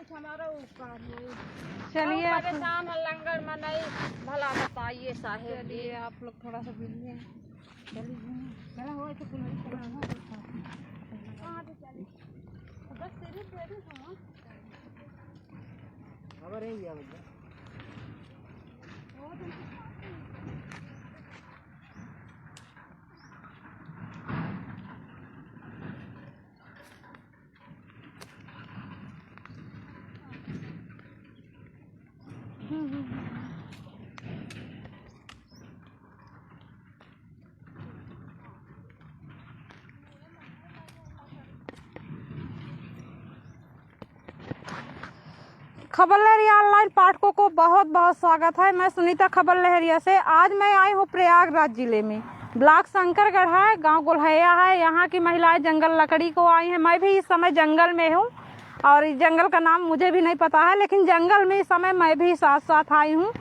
कुछ हमारा काम नहीं। चलिए परेशान है लंगर में नहीं, भला बताइए साहेब। चलिए आप लोग थोड़ा सा बिजी हैं, चलिए चला हुआ तो कहाँ पे चले? बस तेरी तेरी हाँ। खबर है क्या मतलब? खबर लहरिया ऑनलाइन पाठकों को बहुत बहुत स्वागत है। मैं सुनीता खबर लहरिया से। आज मैं आई हूँ प्रयागराज जिले में, ब्लॉक शंकरगढ़ है, गांव गुल्हैया है। यहाँ की महिलाएं जंगल लकड़ी को आई हैं। मैं भी इस समय जंगल में हूँ और इस जंगल का नाम मुझे भी नहीं पता है, लेकिन जंगल में इस समय मैं भी साथ साथ आई हूँ।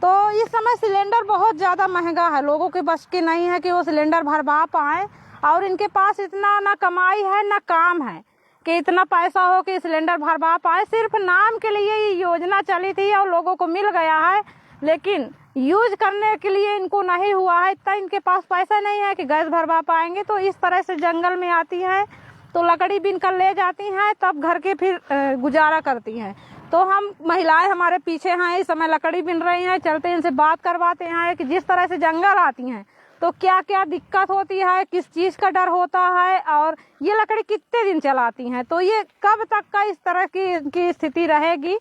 तो इस समय सिलेंडर बहुत ज़्यादा महंगा है, लोगों के बस की नहीं है कि वो सिलेंडर भरवा पाएँ, और इनके पास इतना ना कमाई है ना काम है कि इतना पैसा हो कि सिलेंडर भरवा पाए। सिर्फ नाम के लिए ये योजना चली थी और लोगों को मिल गया है, लेकिन यूज करने के लिए इनको नहीं हुआ है। इतना इनके पास पैसा नहीं है कि गैस भरवा पाएंगे। तो इस तरह से जंगल में आती हैं तो लकड़ी बीन कर ले जाती हैं, तब घर के फिर गुजारा करती हैं। तो हम महिलाएं हमारे पीछे हैं, इस समय लकड़ी बिन रही हैं। चलते इनसे बात करवाते हैं कि जिस तरह से जंगल आती हैं तो क्या क्या दिक्कत होती है, किस चीज़ का डर होता है, और ये लकड़ी कितने दिन चलाती हैं, तो ये कब तक का इस तरह की स्थिति रहेगी।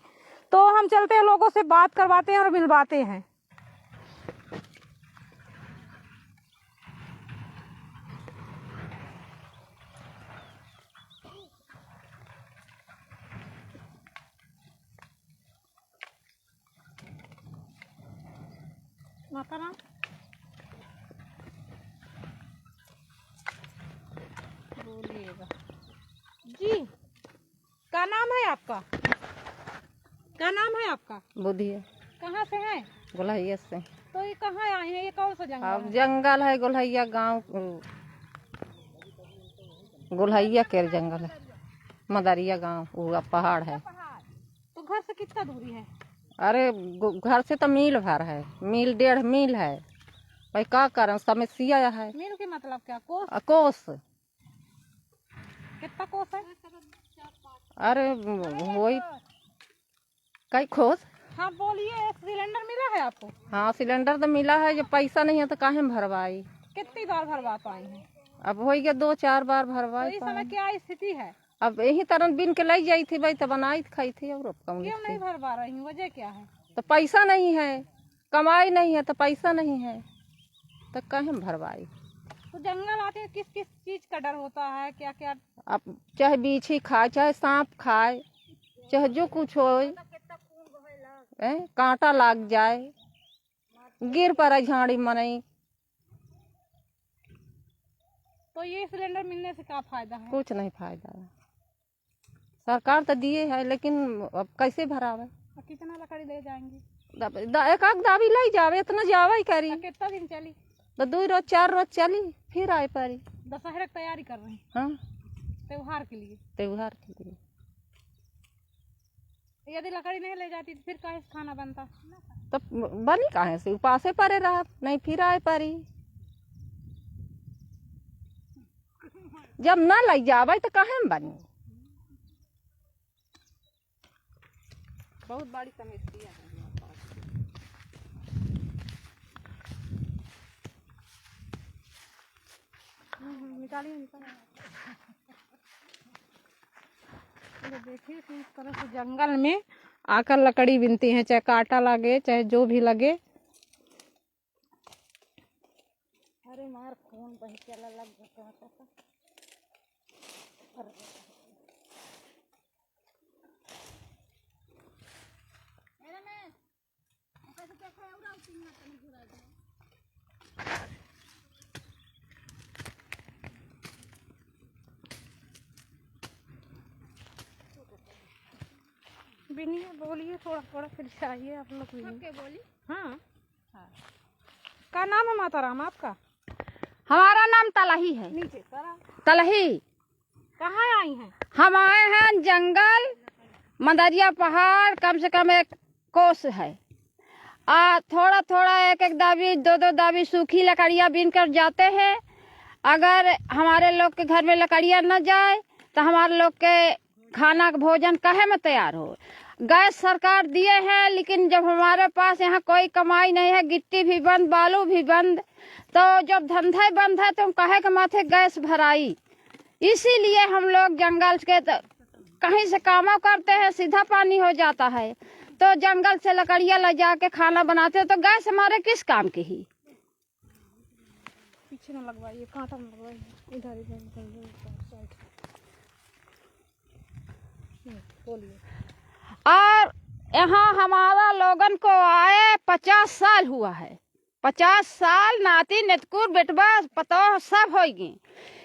तो हम चलते हैं, लोगों से बात करवाते हैं और मिलवाते हैं। माता राम बोलिएगा जी। क्या नाम है आपका? क्या नाम है आपका? बुधिया कहाँ से हैं? गुल्हैया से। तो ये कहाँ आए हैं? ये कौन सा जंगल अब है? जंगल है गुल्हैया गांव, गुल्हैया के जंगल है, मदरिया गांव, वो पहाड़ है। तो घर से कितना दूरी है? अरे घर से तो मील भर है, मील 1.5 मील है। भाई क्या करें, समस्या है। मील के मतलब क्या? कोस? कोस। कितना कोस है? अरे वही कई खोस। हाँ बोलिए, सिलेंडर मिला है आपको? हाँ सिलेंडर तो मिला है, जब पैसा नहीं है तो काहे में भरवाई। कितनी बार भरवा पाई हैं? अब हो गया 2-4 बार तो भरवाई। इस समय क्या स्थिति है? अब यही तरह बिन के लाई जाई थी भाई, तो बनाई खाई थी। और क्यों नहीं भरवा रही हूँ? वजह क्या है? तो पैसा नहीं है, कमाई नहीं है, तो पैसा नहीं है तो कहीं भरवाई। तो जंगल आते हैं, किस किस चीज का डर होता है? क्या क्या? अब चाहे बीछी खाए, चाहे सांप खाए, चाहे जो कुछ हो, कांटा लग जाए, गिर पड़े झाड़ी मनई। तो ये सिलेंडर मिलने से क्या फायदा है? कुछ नहीं फायदा है। सरकार तो दिए है, लेकिन अब कैसे भरावे? कितना लकड़ी ले जाएंगे? एक आध दावी लाई जावे, इतना जावा ही करी। कितना दिन चली? तो 2 रोज 4 रोज चली, फिर आए पारी। दशहरा की तैयारी कर रहे हैं? हाँ त्योहार के लिए? त्योहार के लिए। यदि लकड़ी नहीं ले जाती तो फिर कैसे खाना बनता? तो बनी कहाँ से, उपासे परे रहा, नहीं फिर आए पारी। जब ना लग जावे तो कहे में बनी। बहुत बड़ी समस्या है। निकालिए निकालिए। देखिए किस तरह से जंगल में आकर लकड़ी बिनती हैं, चाहे कांटा लगे चाहे जो भी लगे। अरे मार फोन पर चला लग गया। बिनिए बोलिए, थोड़ा थोड़ा फिर चाहिए आप लोग भी। बोली हाँ हाँ। क्या नाम है माता राम आपका? हमारा नाम तलही है। नीचे करा। तलही। कहाँ आई हैं? हम आए हैं जंगल मंदरिया पहाड़ कम से कम 1 कोस है। थोड़ा थोड़ा 1-1 दाबी 2-2 दाबी सूखी लकड़ियाँ बीन कर जाते हैं। अगर हमारे लोग के घर में लकड़ियाँ न जाए तो हमारे लोग के खाना भोजन काहे में तैयार हो। गैस सरकार दिए हैं, लेकिन जब हमारे पास यहाँ कोई कमाई नहीं है, गिट्टी भी बंद, बालू भी बंद, तो जब धंधे बंद है तो हम काहे के माथे गैस भराई। इसीलिए हम लोग जंगल के कहीं से कामों करते हैं, सीधा पानी हो जाता है, तो जंगल से लकड़ियाँ ले जाके खाना बनाते हैं, तो गैस हमारे किस काम की ही। पीछे न लगवाइए, कांटा न लगवाइए, इधर बोलिए। और यहाँ हमारा लोगन को आए 50 साल हुआ है। 50 साल नाती नेतकुर बेटवा पतोह सब होगी,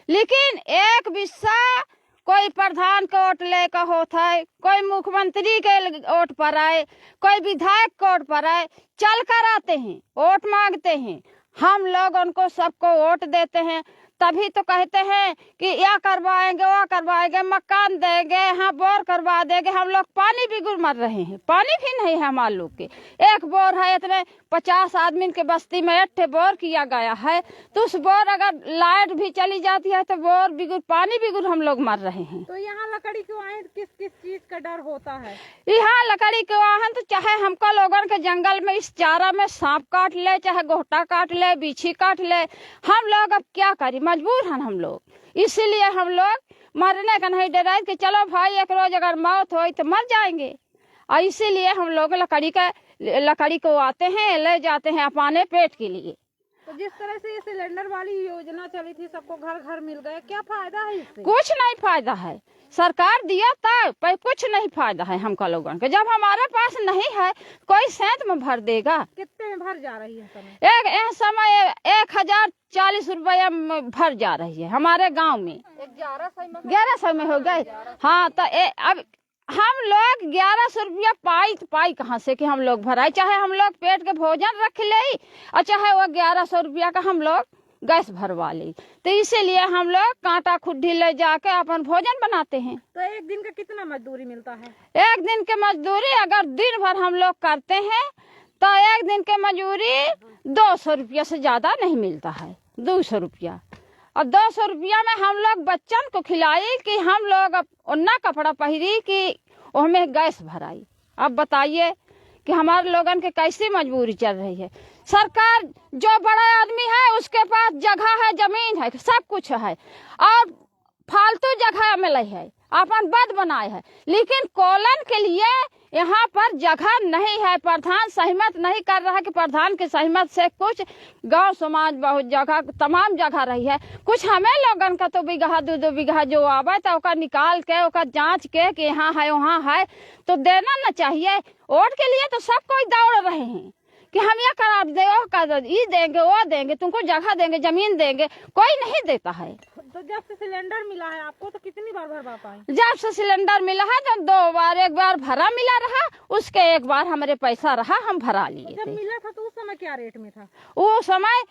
लेकिन एक विषय कोई प्रधान के वोट लेकर होता है, कोई मुख्यमंत्री के वोट पर आए, कोई विधायक के वोट पर आए, चल कर आते हैं, वोट मांगते हैं। हम लोग उनको सबको वोट देते हैं, तभी तो कहते हैं कि यह करवाएंगे, वो करवाएंगे, मकान देंगे, यहाँ बोर करवा देंगे। हम लोग पानी भी गुर मर रहे हैं, पानी भी नहीं है हमारे लोग के। 1 बोर है, इतने 50 आदमी के बस्ती में 8 बोर किया गया है, तो उस बोर अगर लाइट भी चली जाती है तो बोर बिगुर पानी बिगुर हम लोग मर रहे हैं। तो यहाँ लकड़ी के वाहन किस किस चीज का डर होता है? यहाँ लकड़ी के वाहन तो चाहे हमको लोगन के जंगल में इस चारा में सांप काट ले, चाहे गोहटा काट ले, बिछी काट ले, हम लोग अब क्या करें, मजबूर हैं हम लोग। इसीलिए हम लोग मरने का नहीं डराए कि चलो भाई एक रोज अगर मौत हो तो मर जाएंगे। और इसीलिए हम लोग लकड़ी को आते हैं, ले जाते हैं अपने पेट के लिए। तो जिस तरह से ये सिलेंडर वाली योजना चली थी, सबको घर घर मिल गए, क्या फायदा है इससे? कुछ नहीं फायदा है, सरकार दिया था पर कुछ नहीं फायदा है हमका लोगन के। जब हमारे पास नहीं है, कोई सेंध में भर देगा। कितने में भर जा रही है समय? एक समय 1040 रुपया में भर जा रही है हमारे गांव में। 1100 में हो गए। हाँ, तो अब हम लोग 1100 रुपया पाई कहाँ से कि हम लोग भराए। चाहे हम लोग पेट के भोजन रख ले, और चाहे वो 1100 रुपया का हम लोग गैस भरवा ले। तो इसीलिए हम लोग कांटा खुड्डी ले जाके अपन भोजन बनाते हैं। तो एक दिन का कितना मजदूरी मिलता है? एक दिन के मजदूरी अगर दिन भर हम लोग करते हैं तो एक दिन के मजदूरी 200 रुपया से ज्यादा नहीं मिलता है, 200 रुपया। और 200 रुपया में हम लोग बच्चन को खिलाई कि हम लोग उन्ना कपड़ा पहरी कि उसमें गैस भराई। अब बताइए कि हमारे लोगन के कैसी मजबूरी चल रही है। सरकार जो बड़ा आदमी है उसके पास जगह है, जमीन है, सब कुछ है, और फालतू जगह मिले है, अपन बद बनाए है, लेकिन कोलन के लिए यहाँ पर जगह नहीं है। प्रधान सहमत नहीं कर रहा है कि प्रधान के सहमत से कुछ गांव समाज बहुत जगह तमाम जगह रही है। कुछ हमें लोगन का तो बीघा 2-2 बीघा जो आवे तो ओका निकाल के ओका जांच के कि यहाँ है वहाँ है तो देना न चाहिए। वोट के लिए तो सब कोई दौड़ रहे हैं कि हम ये करा दे, वो कर ये देंगे, वो देंगे, तुमको जगह देंगे, जमीन देंगे, कोई नहीं देता है। तो जब से सिलेंडर मिला है आपको तो कितनी बार भरवा पाए? जब से सिलेंडर मिला है तो 2 बार, एक बार भरा मिला रहा, उसके एक बार हमारे पैसा रहा, हम भरा लिए जब थे। मिला था तो उस समय क्या रेट में था? वो समय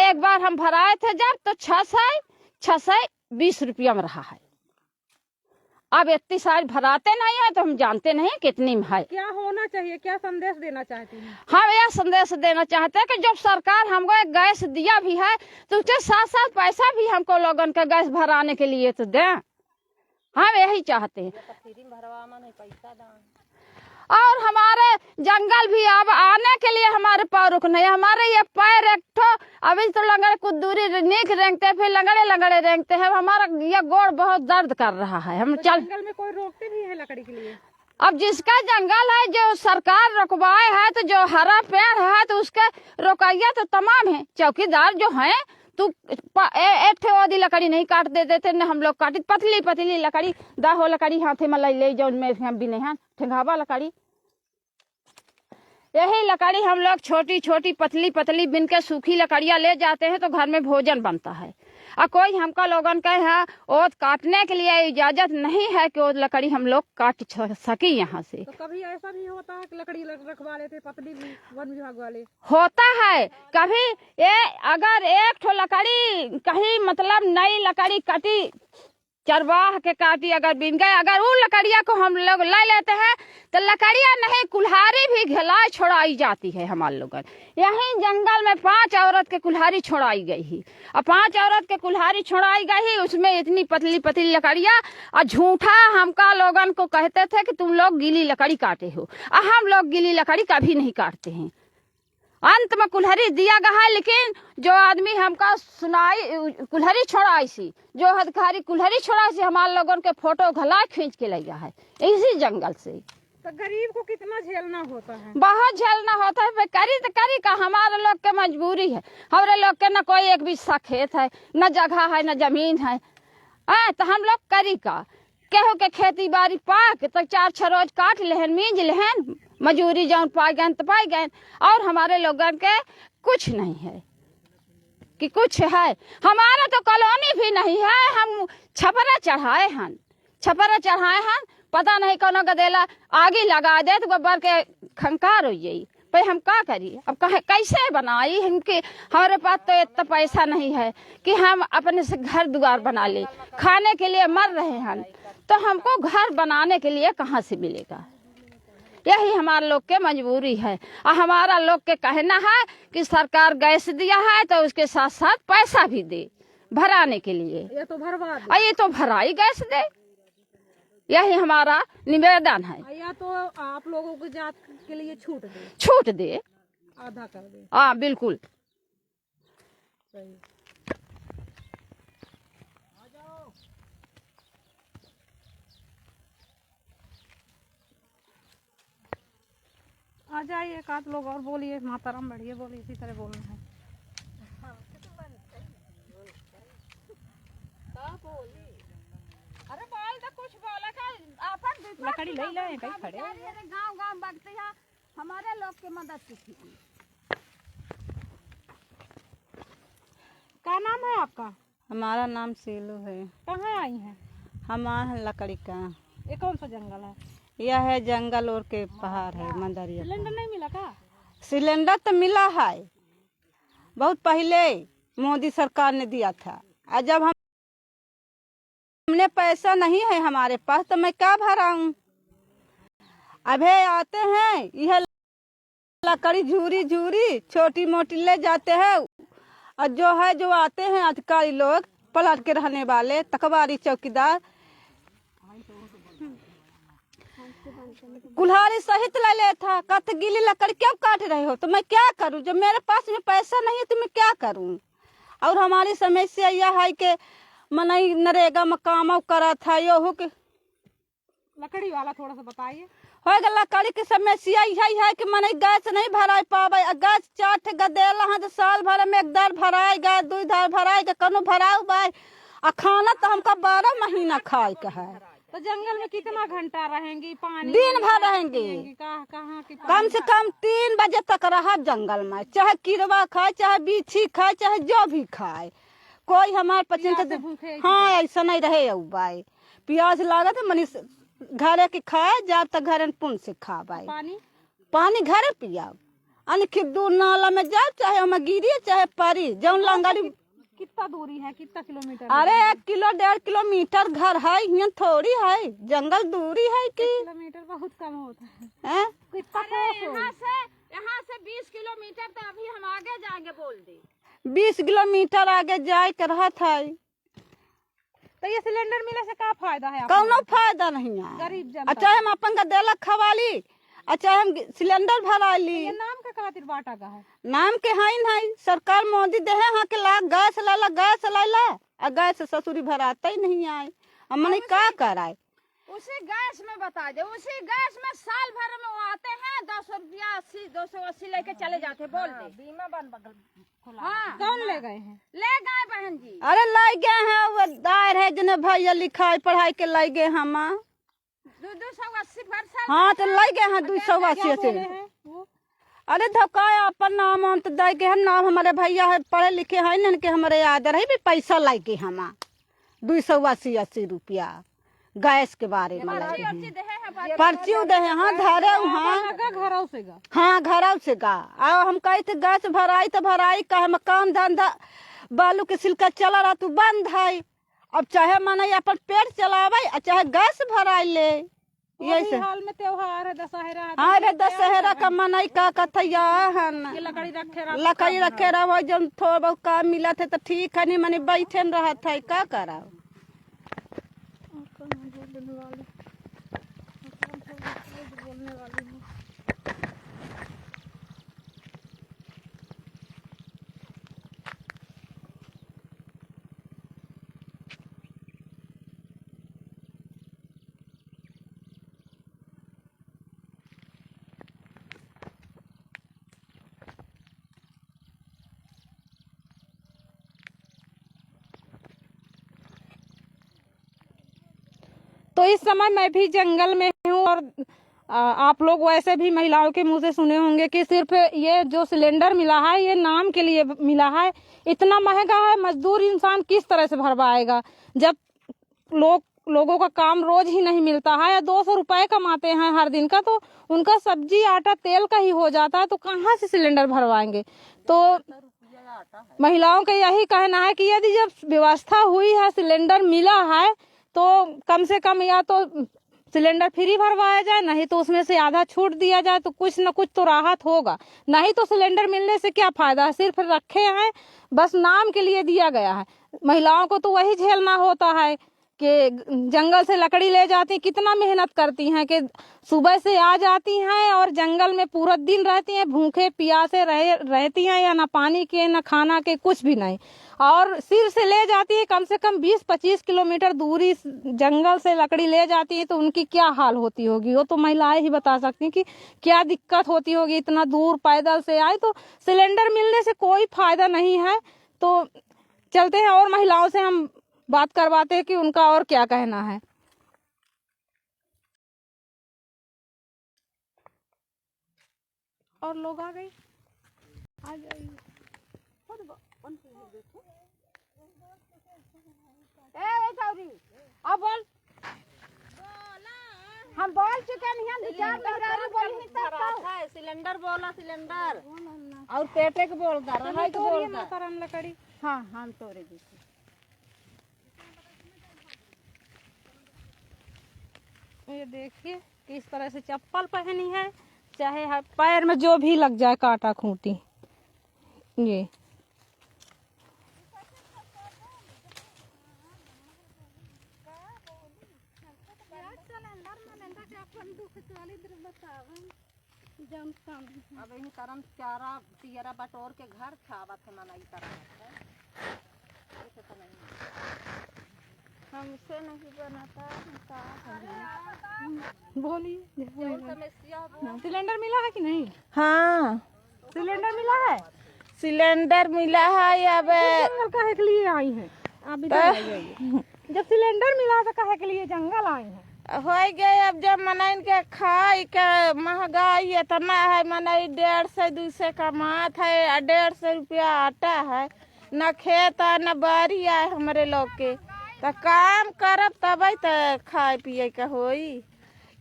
एक बार हम भराए थे जब तो 620 रुपया में रहा है। अब इतनी सारी भराते नहीं है तो हम जानते नहीं कितनी में है। क्या होना चाहिए, क्या संदेश देना चाहती हैं? हम यह संदेश देना चाहते हैं कि जब सरकार हमको एक गैस दिया भी है तो उसके साथ साथ पैसा भी हमको लोगन का गैस भराने के लिए तो दें। हम यही चाहते हैं। और हमारे जंगल भी अब आने के लिए हमारे पैर रुक नहीं, हमारे ये पैर एक ठो अभी तो लंगड़े कुछ दूरी नीक रेंगते, फिर लंगड़े रेंगते हैं। हमारा ये गोड़ बहुत दर्द कर रहा है। हम तो चल जंगल में कोई रोकते भी है लकड़ी के लिए? अब जिसका जंगल है जो सरकार रुकवाए है तो जो हरा पेड़ है तो उसके रोकैया तो तमाम है। चौकीदार जो है तो एक ठे लकड़ी नहीं काट देते थे न, हम लोग काटी पतली पतली लकड़ी, दाहो लकड़ी हाथे में ले जो में हम भी नहीं ठेंगावा लकड़ी, यही लकड़ी हम लोग छोटी छोटी पतली पतली बिन के सूखी लकड़ियाँ ले जाते हैं तो घर में भोजन बनता है। और कोई हमका लोगन के यहाँ ओत काटने के लिए इजाजत नहीं है कि वो लकड़ी हम लोग काट सके यहाँ से। तो कभी ऐसा भी होता है कि लकड़ी रखवा लेते पतली भी वन विभाग वाले? होता है कभी। ये अगर एक ठो लकड़ी कहीं मतलब नई लकड़ी कटी चरवाह के काटी अगर बिन गए, अगर उन लकड़िया को हम लोग ले लेते हैं तो लकड़िया नहीं कुल्हाड़ी भी घिलाई छोड़ाई जाती है। हमारे लोगन यहीं जंगल में 5 औरत के कुल्हाड़ी छोड़ाई गई ही, और 5 औरत के कुल्हाड़ी छोड़ाई गई, उसमें इतनी पतली पतली लकड़िया, और झूठा हमका लोगन को कहते थे कि तुम लोग गीली लकड़ी काटे हो, और हम लोग गीली लकड़ी कभी नहीं काटते हैं। अंत में कुल्हाड़ी दिया गया है, लेकिन जो आदमी हमका सुनाई कुल्हाड़ी छोड़ाई सी, जो अधिकारी कुल्हाड़ी छोड़ाई सी, हमारे लोगों के फोटो घला खींच के ले गया है इसी जंगल से। तो गरीब को कितना झेलना होता है? बहुत झेलना होता है। करी तो करी का, हमारे लोग के मजबूरी है। हमारे लोग के न कोई एक बीसा खेत है, न जगह है, न जमीन है, तो हम लोग करी का केहू के खेती बाड़ी पाक तो 4-6 रोज काट लेहन, मींज लेहन, मजूरी जौन पाई गए तो पाई गए। और हमारे लोगन के कुछ नहीं है कि कुछ है। हमारा तो कॉलोनी भी नहीं है, हम छपरा चढ़ाए हैं, छपरा चढ़ाए हैं, पता नहीं कौन गदेला आगे लगा दे तो गोबर के खंकार हो जाई। भाई हम क्या करिए, अब कैसे बनाई हमके, हमारे पास तो इतना पैसा नहीं है कि हम अपने से घर द्वार बना ले, खाने के लिए मर रहे हैं, तो हमको घर बनाने के लिए कहाँ से मिलेगा। यही हमारे लोग के मजबूरी है। और हमारा लोग के कहना है कि सरकार गैस दिया है तो उसके साथ साथ पैसा भी दे भराने के लिए, ये तो भरवा दे, और ये तो भराई गैस दे, यही हमारा निवेदन है। या तो आप लोगों की जात के लिए छूट दे, छूट दे, आधा कर दे। हाँ बिल्कुल। सही। आ जाइए, एक आध लोग और बोलिए, माताराम बढ़िए बोलिए, इसी तरह बोलना है। अरे बोल तो कुछ बोला का आपन लकड़ी ले ले कहीं खड़े। गांव गांव बगते हैं, हमारे लोग के मदद की। क्या नाम है आपका? हमारा नाम सीलू है। कहाँ आई हैं? हम आए हैं लकड़ी का। ये कौन सा जंगल है? यह है जंगल और के पहाड़ है मंदरिया। सिलेंडर नहीं मिला का? सिलेंडर तो मिला है, बहुत पहले मोदी सरकार ने दिया था। और जब हमने पैसा नहीं है हमारे पास तो मैं क्या भराऊं। अभी आते हैं यह लकड़ी झूरी झूरी छोटी मोटी ले जाते हैं, और जो आते हैं अधिकारी लोग, पलट के रहने वाले तकवारी चौकीदार, कुल्हाड़ी सहित ले लेता, कहते गीली लकड़ी क्यों काट रहे हो। तो मैं क्या करूं, जब मेरे पास में पैसा नहीं है तो मैं क्या करूं। और हमारी समस्या यह है कि मनई नरेगा में काम करा था, यो के लकड़ी वाला थोड़ा सा बताइए। हो गया लकड़ी की समस्या यही है कि मनई गैस नहीं भरा पावे। गैस 4 गदेला है तो साल भर में 1 दार भराए गए, 2 दार भराए गए, कनो भराऊ भाई। और खाना तो हमका 12 महीना खाए का है। तो जंगल में कितना घंटा रहेंगी? पानी दिन भर रहेंगे, कहाँ की कम से कम 3 बजे तक रहा जंगल में, चाहे किरवा खाए, चाहे बीछी खाए, चाहे जो भी खाए, कोई हमारे पसंद। हाँ ऐसा नहीं रहे भाई, प्याज लागत है मनीष घरे के खाए, जब तक घर पुन से खा भाई। पानी घरे पिया, दूर नाला में जाओ, चाहे हमें गिरी चाहे परी जौन लंगड़ी। कितना दूरी है, कितना किलोमीटर? अरे 1 किलो 1.5 किलोमीटर घर है, यहाँ थोड़ी है, जंगल दूरी है कि किलोमीटर बहुत कम होता है। यहाँ से 20 किलोमीटर तो अभी हम आगे जाएंगे बोल दे। 20 किलोमीटर आगे जाए कर रहा था। तो ये सिलेंडर मिले से क्या फायदा है? कौनो फायदा नहीं है। गरीब जनता। अच्छा हम अपन गदेला खवा ली, अच्छा हम सिलेंडर भरा ली। ये नाम का खातिर बांटा का है? नाम के है सरकार मोदी दे हाँ के ला गैस ला गैस ला, और गैस ससुरी भराता ही नहीं आए। हमने क्या कराए, उसी गैस में बता दे, उसी गैस में साल भर में वो आते हैं 200 रुपया 280 लेके चले जाते बोल दे। बीमा बन बगल। हाँ कौन ले गए हैं? ले गए बहन जी। अरे लाई गए हैं, वो दायर है जिन्हें भैया लिखाई पढ़ाई के लाई गए हम 280। हाँ तो लाई गए हैं 280 से। अरे धोखाया अपन नाम हम तो दे गए, नाम हमारे भैया है पढ़े लिखे है न के हमारे याद रहे भी पैसा लाई गए हम 280 रुपया गैस के बारे में पर्ची दे है। हाँ धरे हाँ घरों से गा आओ हम कहे थे गैस भराई तो भराई का हम काम धंधा बालू के सिलका चला रहा तू बंद है, अब चाहे माना अपन पेट चलावे और चाहे गैस भराई ले यही से हाल में त्योहार है दशहरा है, हाँ रे दशहरा का मनाई का कथैया है न ये लकड़ी रखे रहो जब थोड़ा बहुत काम मिला थे तो ठीक है नहीं मने बैठे न रहा था का करा तो इस समय मैं भी जंगल में हूँ और आप लोग वैसे भी महिलाओं के मुंह से सुने होंगे कि सिर्फ ये जो सिलेंडर मिला है ये नाम के लिए मिला है। इतना महंगा है, मजदूर इंसान किस तरह से भरवाएगा जब लोगों का काम रोज ही नहीं मिलता है या 200 रुपए कमाते हैं हर दिन का, तो उनका सब्जी आटा तेल का ही हो जाता है, तो कहाँ से सिलेंडर भरवाएंगे। तो महिलाओं का यही कहना है कि यदि जब व्यवस्था हुई है, सिलेंडर मिला है, तो कम से कम या तो सिलेंडर फ्री भरवाया जाए, नहीं तो उसमें से आधा छूट दिया जाए, तो कुछ न कुछ तो राहत होगा। नहीं तो सिलेंडर मिलने से क्या फायदा है, सिर्फ रखे हैं, बस नाम के लिए दिया गया है। महिलाओं को तो वही झेलना होता है कि जंगल से लकड़ी ले जाती, कितना मेहनत करती हैं कि सुबह से आ जाती हैं और जंगल में पूरा दिन रहती हैं, भूखे प्यासे रहती हैं, या ना पानी के ना खाना के कुछ भी नहीं, और सिर से ले जाती है कम से कम 20-25 किलोमीटर दूरी जंगल से लकड़ी ले जाती है, तो उनकी क्या हाल होती होगी वो तो महिलाएं ही बता सकती हैं कि क्या दिक्कत होती होगी। इतना दूर पैदल से आए, तो सिलेंडर मिलने से कोई फायदा नहीं है। तो चलते हैं और महिलाओं से हम बात करवाते हैं कि उनका और क्या कहना है। और लोग आ गए, आ जाइए। अब बोल, हम बोल चुके हैं, सिलेंडर बोला सिलेंडर और पेटे के बोल लकड़ी। हाँ हम तोड़े देते। ये देखिए किस तरह से चप्पल पहनी है, चाहे पैर में जो भी लग जाए कांटा खूंटी। ये अब इन करम चारा तियरा बटोर के घर खावा थे मनाई करना हमसे नहीं बनाता। बोलिए, समस्या सिलेंडर मिला है कि नहीं? हाँ सिलेंडर मिला है, सिलेंडर मिला है। अब जंगल काहे के लिए आई हैं आप? जब सिलेंडर मिला तो काहे के लिए जंगल आई हैं? हो गए। अब जब मनाइन के खाई के महंगाई इतना है, मनाई 150-200 कमात है, 150 रुपया आटा है, न खेत है न बारी है हमारे लोग के, तो काम करब तब तो खाए पिए के होई।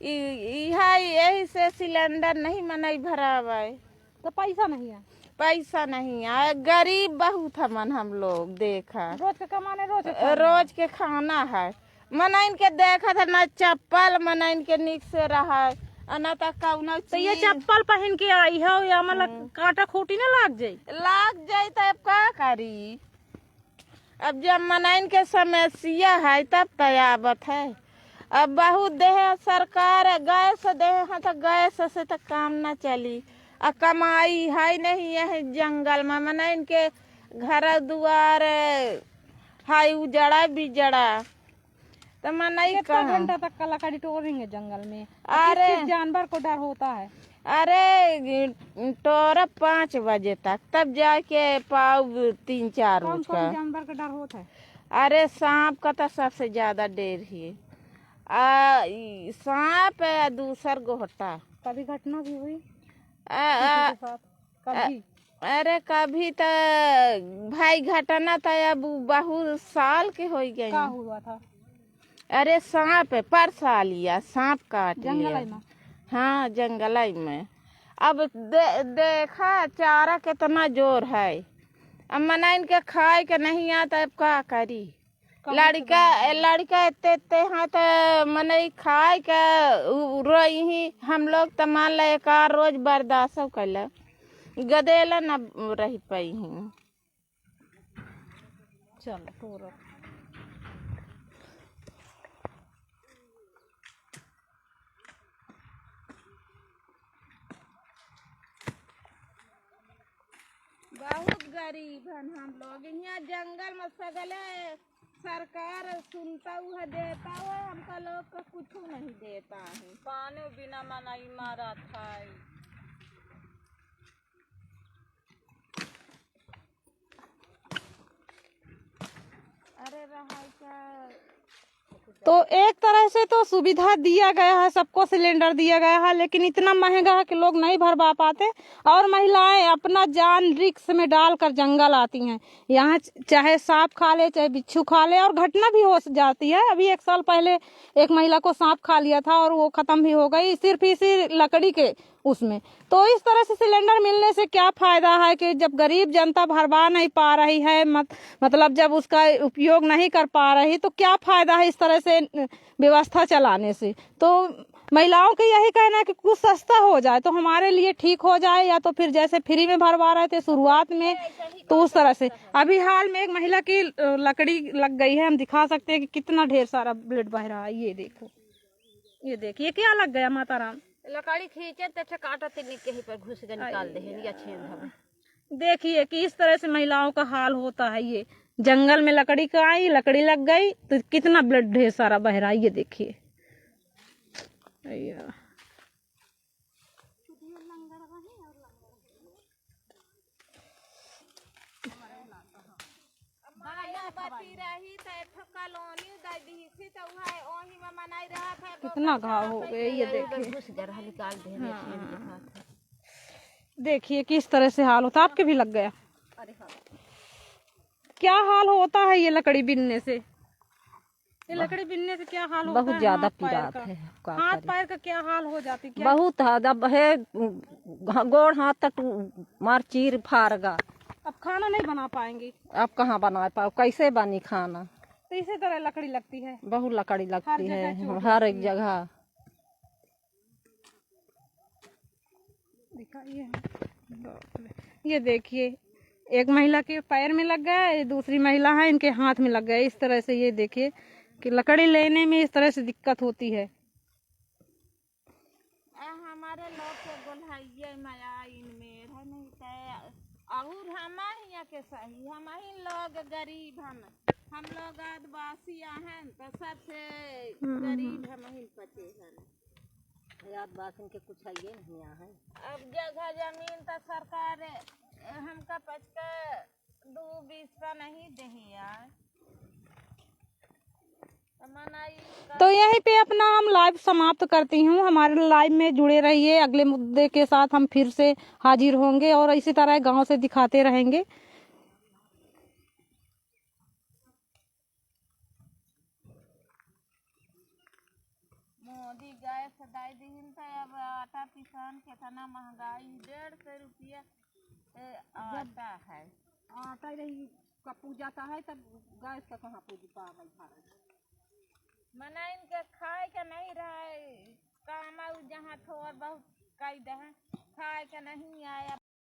यही से सिलेंडर नहीं मनाई भरावे, तो पैसा नहीं है, पैसा नहीं है, गरीब बहुत है मन हम लोग। देखा रोज के कमाने रोज के खाना है, मनाइन के देखा था न चप्पल मनाइन के निक से रहा न तो कौनो। तो ये चप्पल पहन के आई है या मतलब कांटा खूंटी न लग जाई तो अब का करी। अब जब मनाइन के समस्या है तब तयाबत है। अब बहुत देह सरकार गैस दे है तो गैस से तो काम न चली, और कमाई है नहीं है जंगल में। मनाइन के घर दुआर है उजड़ा बिजड़ा, तो मनाई घंटा तक का लकड़ी तोड़ेंगे जंगल में। अरे जानवर को डर होता है, अरे तोरा 5 बजे तक, तब जाके पाव 3-4 रोज का। जानवर का डर होता है? अरे सांप का तो सबसे ज्यादा डर है। सांप है, दूसर गोहटा। कभी घटना भी हुई कभी? अरे कभी तो भाई घटना था, अब बहुत साल के हो गए। क्या हुआ था? अरे सांप है, परसा लिया, सांप काट लिया जंगल में। हाँ जंगल में। अब देखा चारा कितना जोर है, अब मनाइन के खाए के नहीं आता, अब क्या करी। लड़का लड़का एते एते हाँ तो मने खाए के रही ही हम लोग तो मान ले एक रोज बर्दाश्त कैल गदेला न रह पाई ही। चलो पूरा बहुत गरीब हैं हम लोग। यहाँ जंगल में सगले सरकार सुनता हुआ देता हुआ हमका लोग को कुछ नहीं देता है। पानी बिना मनाई मारा था। अरे रहा क्या तो एक तरह से तो सुविधा दिया गया है, सबको सिलेंडर दिया गया है, लेकिन इतना महंगा है कि लोग नहीं भरवा पाते और महिलाएं अपना जान रिस्क में डालकर जंगल आती हैं। यहाँ चाहे सांप खा ले चाहे बिच्छू खा ले, और घटना भी हो जाती है। अभी 1 साल पहले एक महिला को सांप खा लिया था और वो खत्म भी हो गई सिर्फ इसी लकड़ी के उसमें। तो इस तरह से सिलेंडर मिलने से क्या फायदा है कि जब गरीब जनता भरवा नहीं पा रही है, मतलब जब उसका उपयोग नहीं कर पा रही, तो क्या फायदा है इस तरह से व्यवस्था चलाने से। तो महिलाओं का यही कहना है कि कुछ सस्ता हो जाए तो हमारे लिए ठीक हो जाए, या तो फिर जैसे फ्री में भरवा रहे थे शुरुआत में तो उस तरह से। अभी हाल में एक महिला की लकड़ी लग गई है, हम दिखा सकते हैं कि कितना ढेर सारा ब्लड बह रहा है। ये देखो, ये देखिए क्या लग गया माता राम। लकड़ी खींचे तो काटा तीन कहीं पर घुस के निकाल दे या छेद हमें। देखिए कि इस तरह से महिलाओं का हाल होता है। ये जंगल में लकड़ी का आई, लकड़ी लग गई तो कितना ब्लड ढेर सारा बह रहा है। ये देखिए कितना घाव हो गए। ये देखिए, घुस जा रहा निकाल दे। देखिए किस तरह से हाल होता है। आपके भी लग गया? क्या हाल होता है ये लकड़ी बिनने से? ये लकड़ी बिनने से क्या हाल होता है? बहुत ज्यादा हाथ पैर पीड़ा का। है। हाथ पैर का क्या हाल हो जाती? क्या बहुत अब है गोड़ हाथ तक मार चीर फारगा। अब खाना नहीं बना पाएंगी? अब कहाँ बना पाओ, कैसे बनी खाना। तो इसी तरह लकड़ी लगती है, बहुत लकड़ी लगती जगह है चोट हर एक जगह। दिखाइए। ये देखिए, एक महिला के पैर में लग गया, ये दूसरी महिला है इनके हाथ में लग गया। इस तरह से ये देखिए कि लकड़ी लेने में इस तरह से दिक्कत होती है। हमारे लोग के गोल्हाइये माया इनमें है नहीं और हम यहाँ के सही हम ही लोग गरीब हम लोग आदिवासी हैं तो सबसे गरीब हम ही पचे हैं। आदिवासी के कुछ है ये नहीं है। अब जगह जमीन तो सरकार हमका पच के 2-20 का नहीं दही यार। तो यहीं पे अपना हम लाइव समाप्त करती हूँ। हमारे लाइव में जुड़े रहिए, अगले मुद्दे के साथ हम फिर से हाजिर होंगे और इसी तरह गांव से दिखाते रहेंगे। मोदी गैस दाई दिन था, अब आटा किसान कितना महंगाई 150 रुपया आटा है। आटा रही का पूजाता है तब गैस का कहाँ पूज पावे। मना इनके खाए का नहीं रहा है काम जहाँ थोड़ा बहुत कई दे खाए का नहीं आया